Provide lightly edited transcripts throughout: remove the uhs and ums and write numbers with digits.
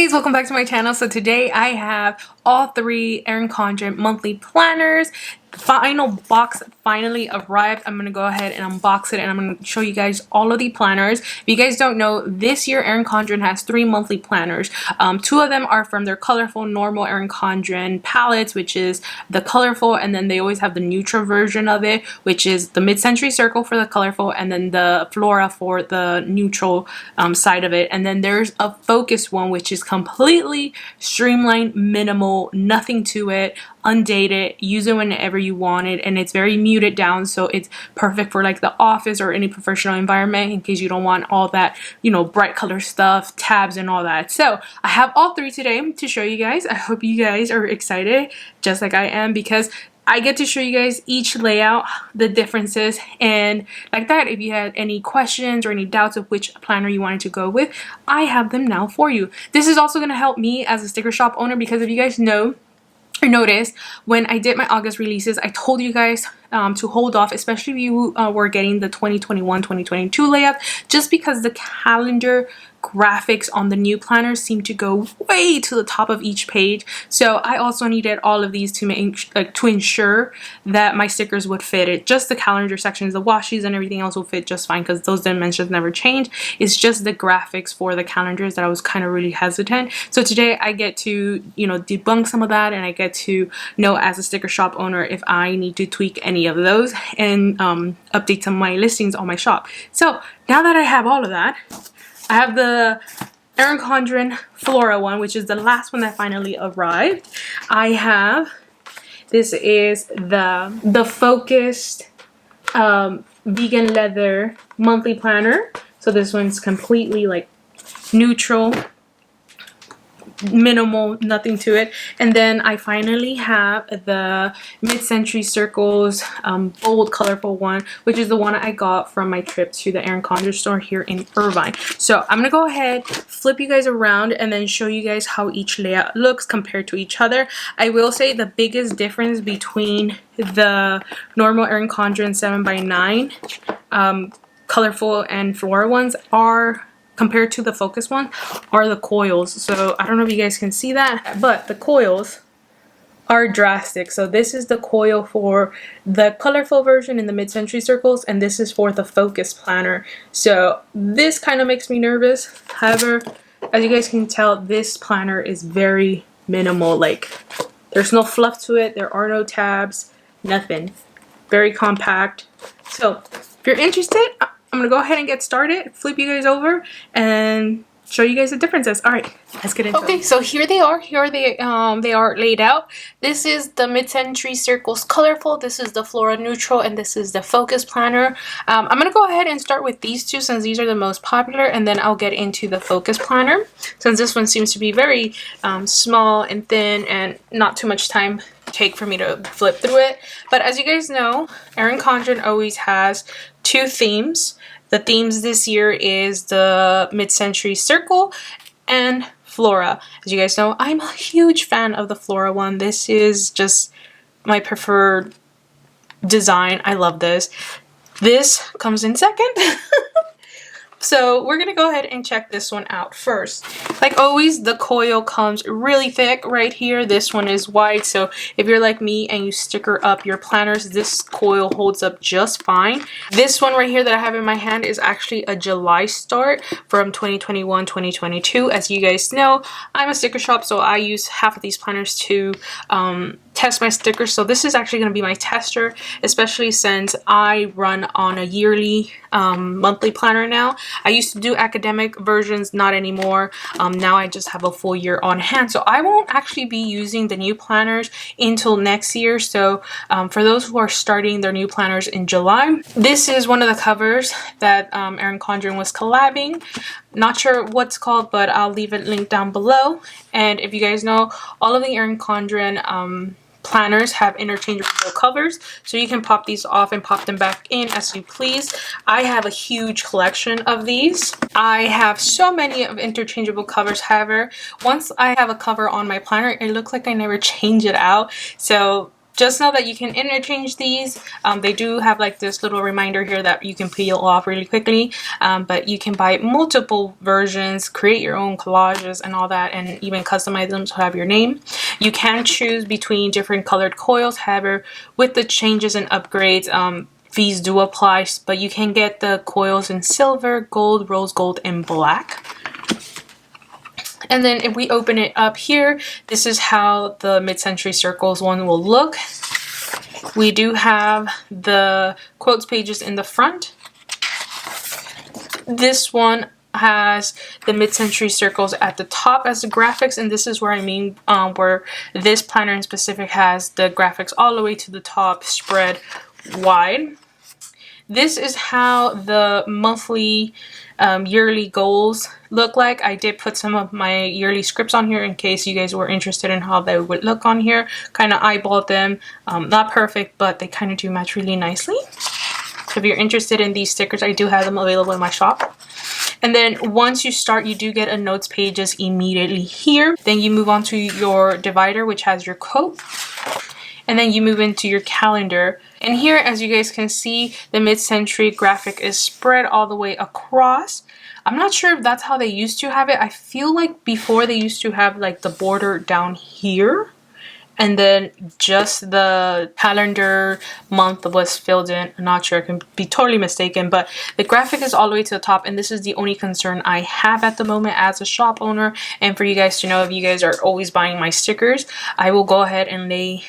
Hey guys, welcome back to my channel. So today I have all three Erin Condren monthly planners. The final box finally arrived. I'm gonna go ahead and unbox it and I'm gonna show you guys all of the planners. If you guys don't know, this year Erin Condren has three monthly planners. Two of them are from their colorful normal Erin Condren palettes, which is the colorful, and then they always have the neutral version of it, which is the mid-century circle for the colorful, and then the Flora for the neutral side of it. And then there's a focus one, which is completely streamlined, minimal, nothing to it, undated, use it whenever you want it, and it's very muted down, so it's perfect for like the office or any professional environment in case you don't want all that, you know, bright color stuff, tabs and all that. So I have all three today to show you guys. I hope you guys are excited just like I am, because I get to show you guys each layout, the differences, and like that, if you had any questions or any doubts of which planner you wanted to go with, I have them now for you. This is also going to help me as a sticker shop owner, because if you guys know or notice, when I did my August releases, I told you guys to hold off, especially if you were getting the 2021-2022 layout, just because the calendar graphics on the new planners seem to go way to the top of each page. So I also needed all of these to make to ensure that my stickers would fit it. Just the calendar sections, the washes and everything else will fit just fine, because those dimensions never change. It's just the graphics for the calendars that I was kind of really hesitant. So today I get to, you know, debunk some of that, and I get to know as a sticker shop owner if I need to tweak any of those and update some of my listings on my shop. So now that I have all of that, I have the Erin Condren Flora one, which is the last one that finally arrived. I have, this is the focused vegan leather monthly planner. So this one's completely like neutral, minimal, nothing to it. And then I finally have the mid-century circles bold colorful one, which is the one I got from my trip to the Erin Condren store here in Irvine. So I'm gonna go ahead, flip you guys around, and then show you guys how each layout looks compared to each other. I will say the biggest difference between the normal Erin Condren 7x9 colorful and Flora ones are, compared to the focus one, are the coils. So I don't know if you guys can see that, but the coils are drastic. So this is the coil for the colorful version in the mid-century circles, and this is for the focus planner. So this kind of makes me nervous. However, as you guys can tell, this planner is very minimal. Like, there's no fluff to it, there are no tabs, nothing. Very compact. So if you're interested, I'm gonna go ahead and get started, flip you guys over, and show you guys the differences. All right, let's get into it. Okay, so here they are. Here they are laid out. This is the mid-century circles colorful. This is the Flora neutral, and this is the focus planner. I'm gonna go ahead and start with these two since these are the most popular, and then I'll get into the focus planner since this one seems to be very small and thin and not too much time take for me to flip through it. But as you guys know, Erin Condren always has two themes. The themes this year is the mid-century circle and Flora. As you guys know, I'm a huge fan of the Flora one. This is just my preferred design. I love this. This comes in second. So we're gonna go ahead and check this one out first. Like always, the coil comes really thick right here. This one is wide, so if you're like me and you sticker up your planners, this coil holds up just fine. This one right here that I have in my hand is actually a July start from 2021-2022. As you guys know, I'm a sticker shop, so I use half of these planners to test my stickers. So this is actually going to be my tester, especially since I run on a yearly monthly planner now. I used to do academic versions, not anymore. Now I just have a full year on hand, so I won't actually be using the new planners until next year. So for those who are starting their new planners in July, this is one of the covers that Erin Condren was collabing. Not sure what's called, but I'll leave it linked down below. And if you guys know, all of the Erin Condren planners have interchangeable covers, so you can pop these off and pop them back in as you please. I have a huge collection of these. I have so many of interchangeable covers. However, once I have a cover on my planner, it looks like I never change it out. So just know that you can interchange these. They do have like this little reminder here that you can peel off really quickly, but you can buy multiple versions, create your own collages and all that, and even customize them to have your name. You can choose between different colored coils. However, with the changes and upgrades, fees do apply, but you can get the coils in silver, gold, rose gold, and black. And then if we open it up here, this is how the mid-century circles one will look. We do have the quotes pages in the front. This one has the mid-century circles at the top as the graphics, and this is where I mean where this planner in specific has the graphics all the way to the top spread wide. This is how the monthly yearly goals look like. I did put some of my yearly scripts on here in case you guys were interested in how they would look on here. Kind of eyeballed them. Not perfect, but they kind of do match really nicely. If you're interested in these stickers, I do have them available in my shop. And then once you start, you do get a notes pages immediately here. Then you move on to your divider, which has your quote. And then you move into your calendar. And here, as you guys can see, the mid-century graphic is spread all the way across. I'm not sure if that's how they used to have it. I feel like before they used to have like the border down here, and then just the calendar month was filled in. I'm not sure, I can be totally mistaken, but the graphic is all the way to the top, and this is the only concern I have at the moment as a shop owner. And for you guys to know, if you guys are always buying my stickers, I will go ahead and lay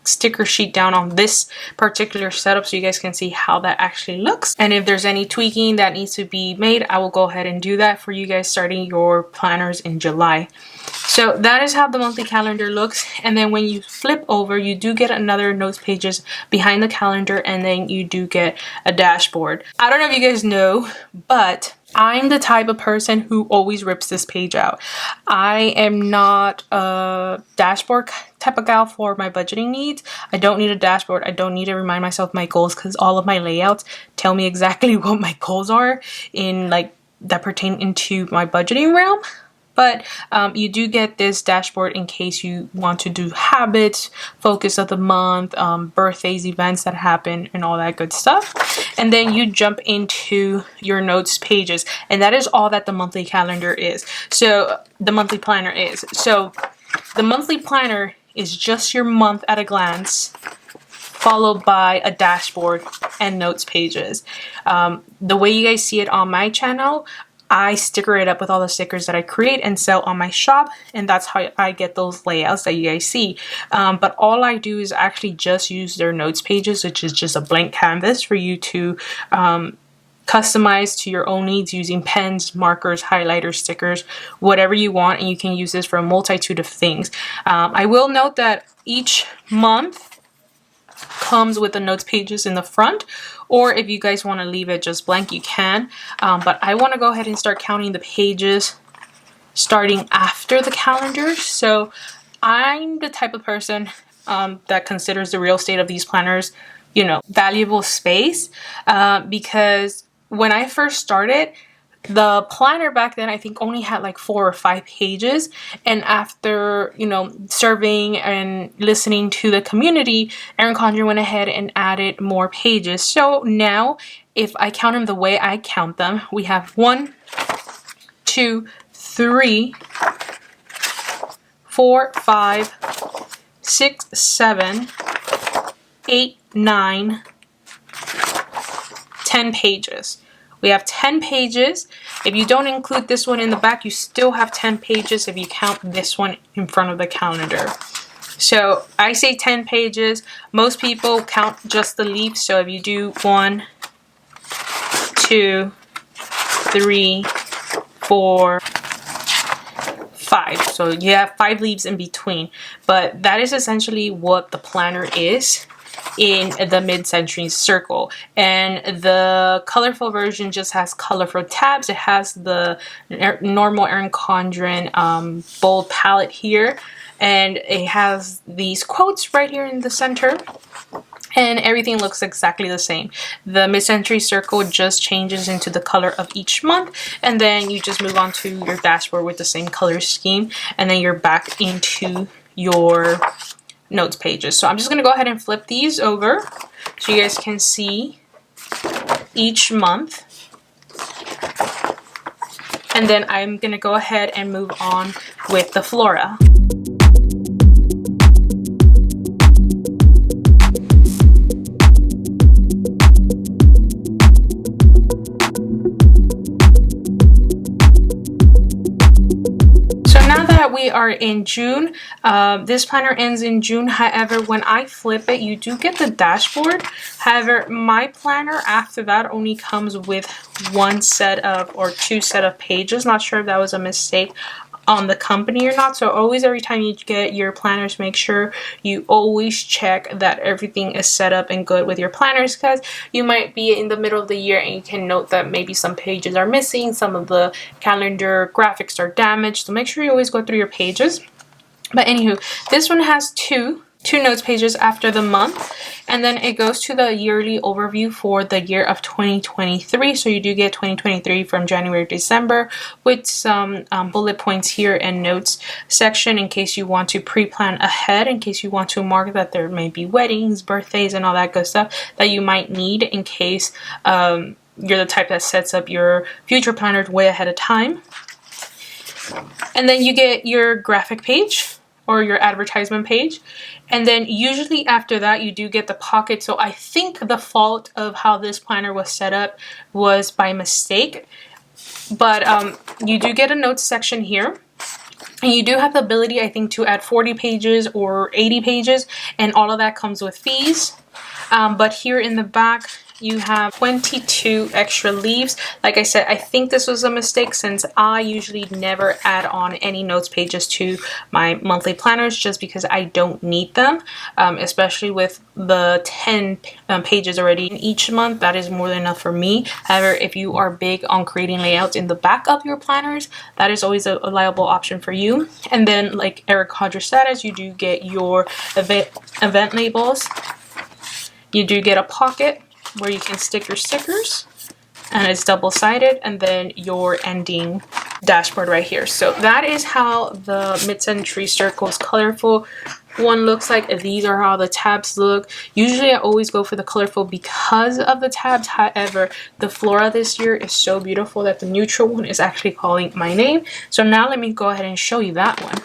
sticker sheet down on this particular setup so you guys can see how that actually looks, and if there's any tweaking that needs to be made, I will go ahead and do that for you guys starting your planners in July. So that is how the monthly calendar looks. And then when you flip over, you do get another notes pages behind the calendar, and then you do get a dashboard. I don't know if you guys know, but I'm the type of person who always rips this page out. I am not a dashboard type of gal for my budgeting needs. I don't need a dashboard. I don't need to remind myself my goals, because all of my layouts tell me exactly what my goals are in like that pertain into my budgeting realm. But you do get this dashboard in case you want to do habits, focus of the month, birthdays, events that happen, and all that good stuff. And then you jump into your notes pages, and that is all that the monthly calendar is. So the monthly planner is. So the monthly planner is just your month at a glance, followed by a dashboard and notes pages. The way you guys see it on my channel, I sticker it up with all the stickers that I create and sell on my shop, and that's how I get those layouts that you guys see. But all I do is actually just use their notes pages, which is just a blank canvas for you to customize to your own needs using pens, markers, highlighters, stickers, whatever you want, and you can use this for a multitude of things. I will note that each month comes with the notes pages in the front, or if you guys want to leave it just blank, you can. But I want to go ahead and start counting the pages starting after the calendar. So I'm the type of person that considers the real estate of these planners, you know, valuable space, because when I first started, the planner back then I think only had like 4 or 5 pages, and after, you know, serving and listening to the community, Erin Condren went ahead and added more pages. So now if I count them the way I count them, we have 1, 2, 3, 4, 5, 6, 7, 8, 9, 10 pages. We have 10 pages. If you don't include this one in the back, you still have 10 pages if you count this one in front of the calendar. So I say 10 pages. Most people count just the leaves. So if you do 1, 2, 3, 4, 5. So you have 5 leaves in between. But that is essentially what the planner is in the mid-century circle. And the colorful version just has colorful tabs. It has the normal Erin Condren bold palette here, and it has these quotes right here in the center, and everything looks exactly the same. The mid-century circle just changes into the color of each month, and then you just move on to your dashboard with the same color scheme, and then you're back into your notes pages. So I'm just going to go ahead and flip these over so you guys can see each month. And then I'm going to go ahead and move on with the Flora. We are in June. This planner ends in June. However, when I flip it, you do get the dashboard. However, my planner after that only comes with one set of or two set of pages. Not sure if that was a mistake on the company or not. So always, every time you get your planners, make sure you always check that everything is set up and good with your planners, because you might be in the middle of the year and you can note that maybe some pages are missing, some of the calendar graphics are damaged. So make sure you always go through your pages. But anywho, this one has two notes pages after the month, and then it goes to the yearly overview for the year of 2023. So you do get 2023 from January to December with some bullet points here and notes section in case you want to pre-plan ahead, in case you want to mark that there may be weddings, birthdays, and all that good stuff that you might need in case you're the type that sets up your future planners way ahead of time. And then you get your graphic page or your advertisement page, and then usually after that you do get the pocket. So I think the fault of how this planner was set up was by mistake, but you do get a notes section here, and you do have the ability, I think, to add 40 pages or 80 pages, and all of that comes with fees. But here in the back you have 22 extra leaves. Like I said, I think this was a mistake since I usually never add on any notes pages to my monthly planners just because I don't need them, especially with the 10 pages already in each month. That is more than enough for me. However, if you are big on creating layouts in the back of your planners, that is always a reliable option for you. And then, like Erin Condren status, you do get your event labels. You do get a pocket where you can stick your stickers, and it's double-sided, and then your ending dashboard right here. So that is how the mid-century circles colorful one looks like. These are how the tabs look. Usually I always go for the colorful because of the tabs. However, the Flora this year is so beautiful that the neutral one is actually calling my name. So now let me go ahead and show you that one.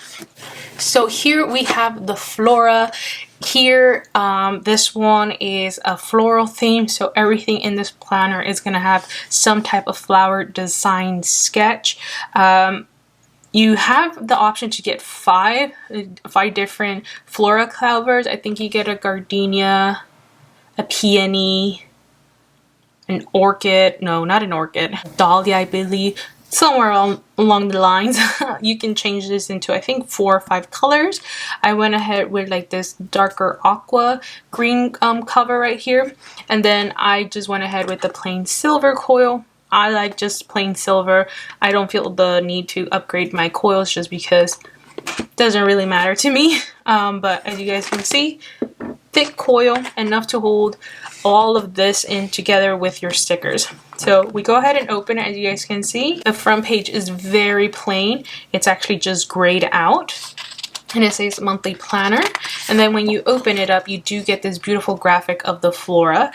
So here we have the Flora. Here, this one is a floral theme, so everything in this planner is going to have some type of flower design sketch. You have the option to get five different Flora clovers. I think you get a gardenia, a peony, an orchid. No, not an orchid. Dahlia, I believe. Somewhere along the lines. You can change this into, I think, 4 or 5 colors. I went ahead with like this darker aqua green cover right here, and then I just went ahead with the plain silver coil. I like just plain silver. I don't feel the need to upgrade my coils just because it doesn't really matter to me. But as you guys can see, thick coil, enough to hold all of this in together with your stickers. So we go ahead and open it. As you guys can see, the front page is very plain. It's actually just grayed out, and it says monthly planner. And then when you open it up, you do get this beautiful graphic of the Flora.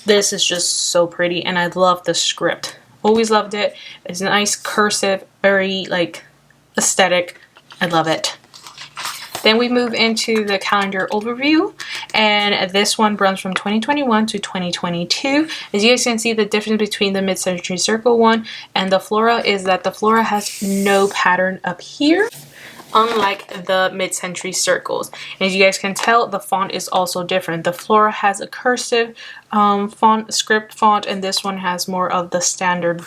This is just so pretty, and I love the script. Always loved it. It's nice, cursive, very like aesthetic. I love it. Then we move into the calendar overview, and this one runs from 2021 to 2022. As you guys can see, the difference between the mid-century circle one and the Flora is that the Flora has no pattern up here, unlike the mid-century circles. And as you guys can tell, the font is also different. The Flora has a cursive font, script font, and this one has more of the standard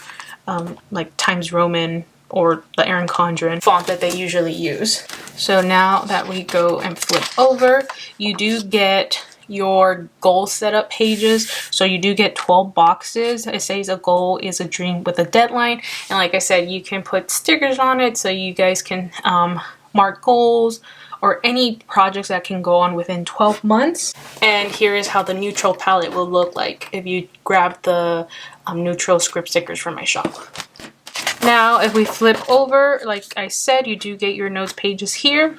like Times Roman or the Erin Condren font that they usually use. So now that we go and flip over, you do get your goal setup pages. So you do get 12 boxes. It says a goal is a dream with a deadline. And like I said, you can put stickers on it so you guys can mark goals or any projects that can go on within 12 months. And here is how the neutral palette will look like if you grab the neutral script stickers from my shop. Now, if we flip over, like I said, you do get your notes pages here.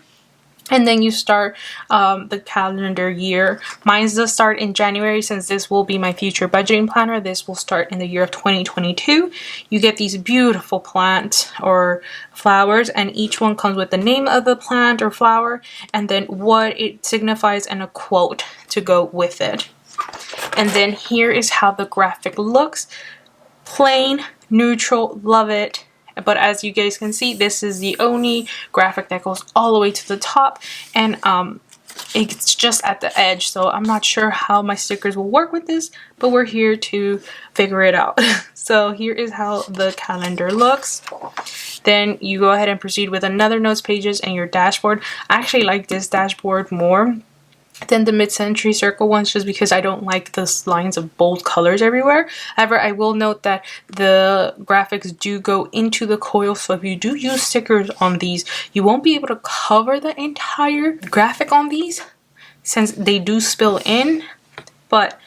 And then you start the calendar year. Mine does start in January, since this will be my future budgeting planner. This will start in the year of 2022. You get these beautiful plants or flowers, and each one comes with the name of the plant or flower and then what it signifies and a quote to go with it. And then here is how the graphic looks. Plain, neutral, love it. But as you guys can see, this is the only graphic that goes all the way to the top, and it's just at the edge, so I'm not sure how my stickers will work with this, but we're here to figure it out. So here is how the calendar looks. Then you go ahead and proceed with another notes pages and your dashboard. I actually like this dashboard more than the mid-century circle ones, just because I don't like the lines of bold colors everywhere. However, I will note that the graphics do go into the coil, so if you do use stickers on these, you won't be able to cover the entire graphic on these since they do spill in. But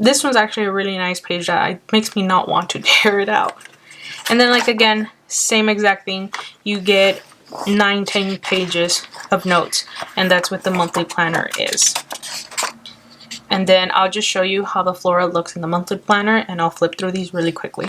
this one's actually a really nice page that makes me not want to tear it out. And then, like, again, same exact thing. You get 9-10 pages of notes, and that's what the monthly planner is. And then I'll just show you how the Flora looks in the monthly planner, and I'll flip through these really quickly.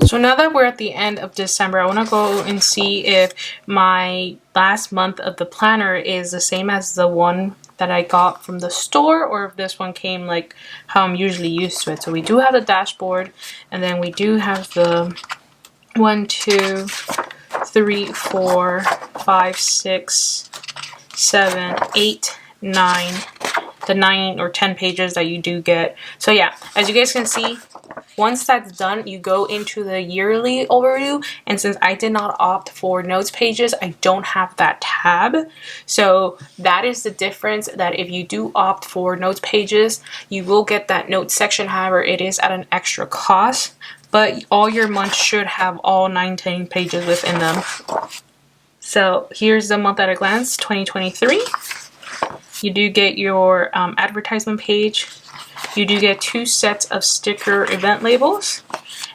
So now that we're at the end of December, I want to go and see if my last month of the planner is the same as the one that I got from the store, or if this one came like how I'm usually used to it. So we do have the dashboard, and then we do have the 1, 2, 3, 4, 5, 6, 7, 8, 9, the 9 or 10 pages that you do get. So yeah, as you guys can see, once that's done, you go into the yearly overview, and since I did not opt for notes pages, I don't have that tab. So that is the difference, that if you do opt for notes pages, you will get that notes section. However, it is at an extra cost, but all your months should have all 19 pages within them. So here's the month at a glance, 2023. You do get your advertisement page. You do get 2 sets of sticker event labels,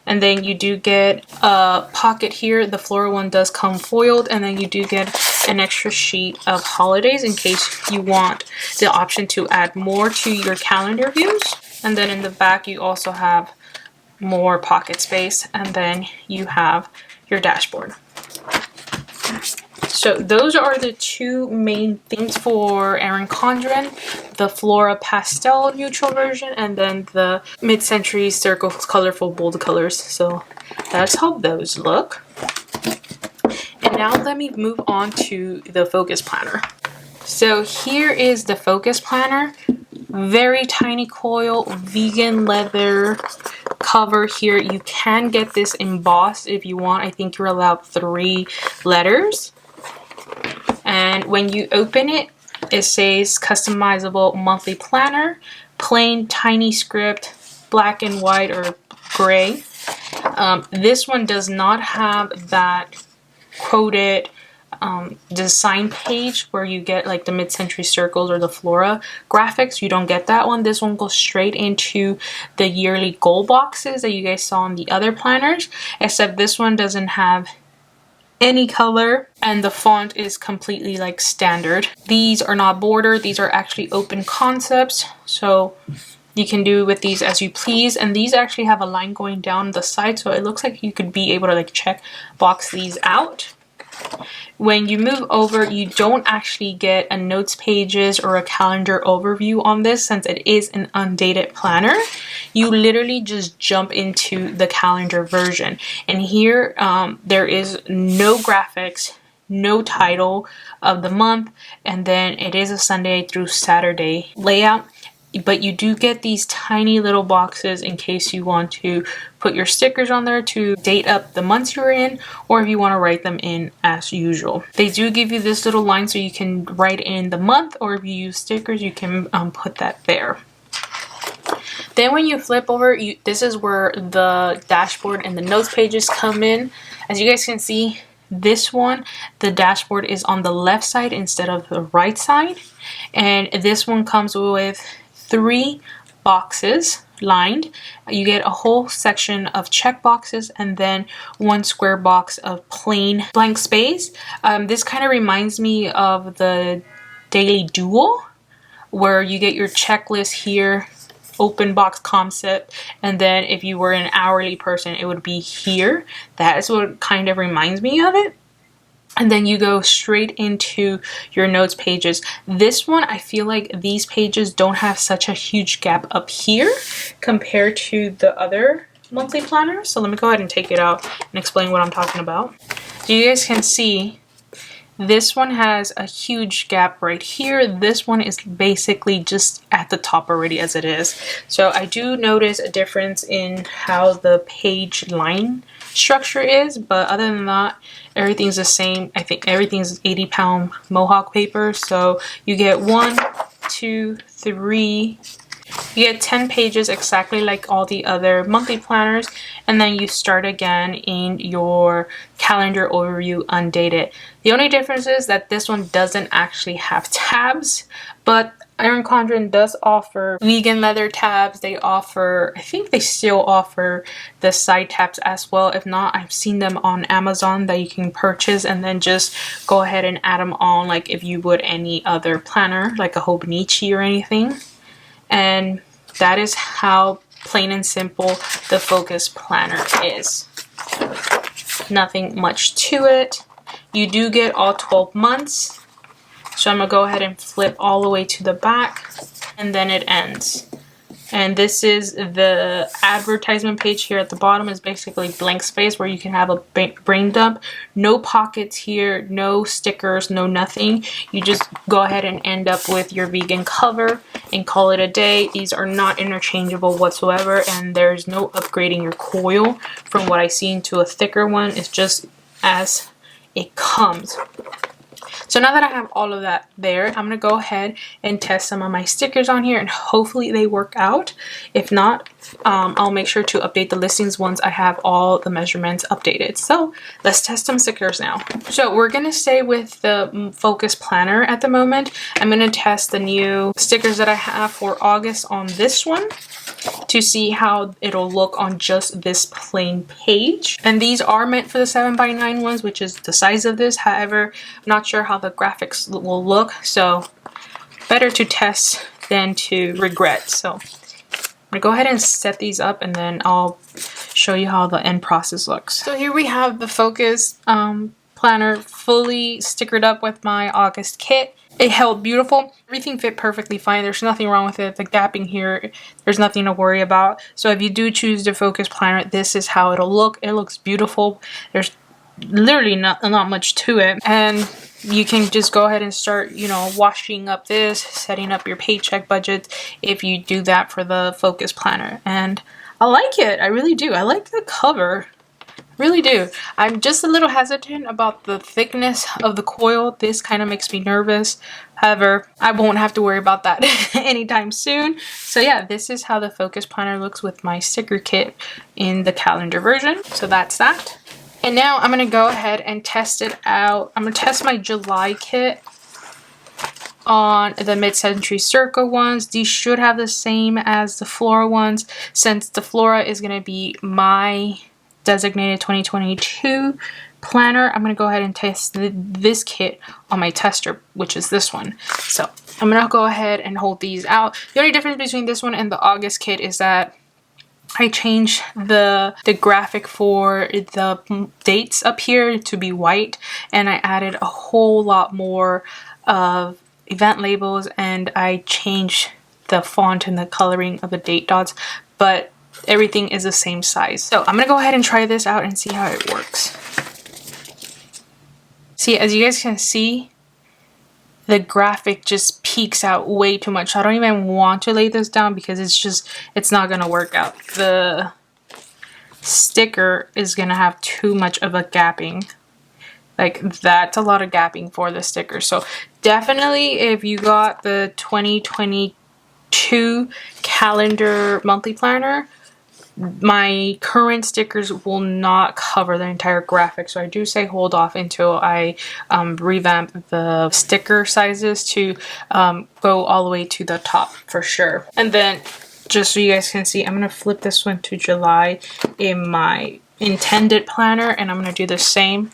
and then you do get a pocket here. The Flora one does come foiled, and then you do get an extra sheet of holidays in case you want the option to add more to your calendar views. And then in the back you also have more pocket space, and then you have your dashboard. So those are the 2 main things for Erin Condren, the Flora pastel neutral version, and then the mid-century circles colorful bold colors. So that's how those look. And now let me move on to the focus planner. So here is the focus planner. Very tiny coil, vegan leather cover here. You can get this embossed if you want. I think you're allowed 3 letters. And when you open it, it says customizable monthly planner, plain tiny script, black and white or gray. This one does not have that quoted design page where you get like the mid-century circles or the Flora graphics. You don't get that one. This one goes straight into the yearly goal boxes that you guys saw in the other planners, except this one doesn't have any color, and the font is completely like standard. These are not bordered, these are actually open concepts, so you can do with these as you please. And these actually have a line going down the side, so it looks like you could be able to like check box these out. When you move over, you don't actually get a notes pages or a calendar overview on this, since it is an undated planner. You literally just jump into the calendar version, and here there is no graphics, no title of the month, and then it is a Sunday through Saturday layout. but you do get these tiny little boxes in case you want to put your stickers on there to date up the months you're in, or if you want to write them in as usual. They do give you this little line so you can write in the month, or if you use stickers, you can put that there. Then when you flip over, this is where the dashboard and the notes pages come in. As you guys can see, this one, the dashboard is on the left side instead of the right side. And this one comes with 3 boxes lined. You get a whole section of check boxes and then 1 square box of plain blank space. This kind of reminds me of the Daily Duel, where you get your checklist here, open box concept, and then if you were an hourly person, it would be here. That is what kind of reminds me of it. And then you go straight into your notes pages. This one, I feel like these pages don't have such a huge gap up here compared to the other monthly planners. So let me go ahead and take it out and explain what I'm talking about. So you guys can see this one has a huge gap right here. This one is basically just at the top already as it is. So I do notice a difference in how the page line structure is, but other than that, everything's the same. I think everything's 80-pound Mohawk paper. So you get 1, 2, 3. You get 10 pages exactly like all the other monthly planners, and then you start again in your calendar overview undated. The only difference is that this one doesn't actually have tabs, but Erin Condren does offer vegan leather tabs. They offer, I think they still offer the side tabs as well. If not, I've seen them on Amazon that you can purchase and then just go ahead and add them on like if you would any other planner, like a Hobonichi or anything. And that is how plain and simple the Focus Planner is. Nothing much to it. You do get all 12 months. So I'm going to go ahead and flip all the way to the back, and then it ends. And this is the advertisement page here at the bottom is basically blank space where you can have a brain dump. No pockets here, no stickers, no nothing. You just go ahead and end up with your vegan cover and call it a day. These are not interchangeable whatsoever, and there's no upgrading your coil from what I seen to a thicker one. It's just as it comes. So now that I have all of that there, I'm going to go ahead and test some of my stickers on here, and hopefully they work out. If not, I'll make sure to update the listings once I have all the measurements updated. So let's test some stickers now. So we're going to stay with the Focus Planner at the moment. I'm going to test the new stickers that I have for August on this one to see how it'll look on just this plain page. And these are meant for the 7x9 ones, which is the size of this. However, I'm not sure how the graphics will look, so better to test than to regret. So I'm gonna go ahead and set these up, and then I'll show you how the end process looks. So here we have the Focus planner fully stickered up with my August kit. It held beautiful. Everything fit perfectly fine. There's nothing wrong with it. The gapping here, there's nothing to worry about. So if you do choose the Focus planner, this is how it'll look. It looks beautiful. There's literally not much to it. And you can just go ahead and start, you know, washing up this, setting up your paycheck budget if you do that for the Focus planner. And I like it. I really do. I like the cover. Really do. I'm just a little hesitant about the thickness of the coil. This kind of makes me nervous. However, I won't have to worry about that anytime soon. So yeah, this is how the Focus planner looks with my sticker kit in the calendar version. So that's that. And now I'm going to go ahead and test it out. I'm going to test my July kit on the Mid-Century Circa ones. These should have the same as the Flora ones, since the Flora is going to be my designated 2022 planner. I'm going to go ahead and test this kit on my tester, which is this one. So I'm going to go ahead and hold these out. The only difference between this one and the August kit is that I changed the graphic for the dates up here to be white, and I added a whole lot more of event labels, and I changed the font and the coloring of the date dots, but everything is the same size. So I'm gonna go ahead and try this out and see how it works. See, as you guys can see, the graphic just peeks out way too much. I don't even want to lay this down because it's not gonna work out. The sticker is gonna have too much of a gapping. Like, that's a lot of gapping for the sticker. So definitely, if you got the 2022 calendar monthly planner, my current stickers will not cover the entire graphic. So I do say hold off until I revamp the sticker sizes to go all the way to the top for sure. And then, just so you guys can see, I'm going to flip this one to July in my intended planner, and I'm going to do the same.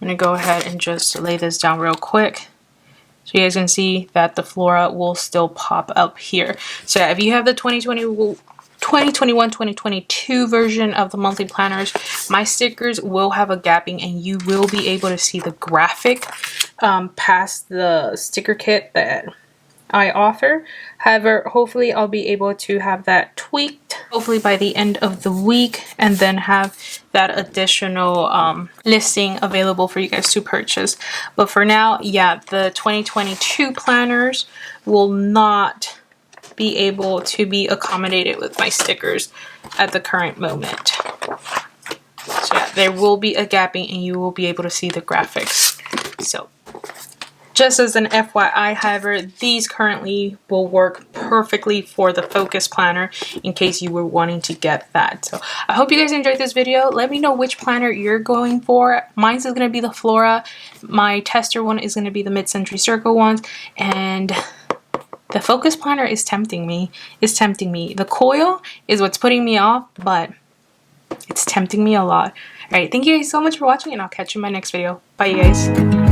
I'm going to go ahead and just lay this down real quick so you guys can see that the Flora will still pop up here. So yeah, if you have the 2021-2022 version of the monthly planners, my stickers will have a gapping and you will be able to see the graphic past the sticker kit that I offer. However, hopefully I'll be able to have that tweaked hopefully by the end of the week, and then have that additional listing available for you guys to purchase. But for now, yeah, the 2022 planners will not be able to be accommodated with my stickers at the current moment. So yeah, there will be a gapping and you will be able to see the graphics. So just as an FYI, however, these currently will work perfectly for the focus planner in case you were wanting to get that. So I hope you guys enjoyed this video. Let me know which planner you're going for. Mine's is going to be the Flora. My tester one is going to be the mid-century circle ones. And the focus planner is tempting me. It's tempting me. The coil is what's putting me off, but it's tempting me a lot. Alright, thank you guys so much for watching, and I'll catch you in my next video. Bye, you guys.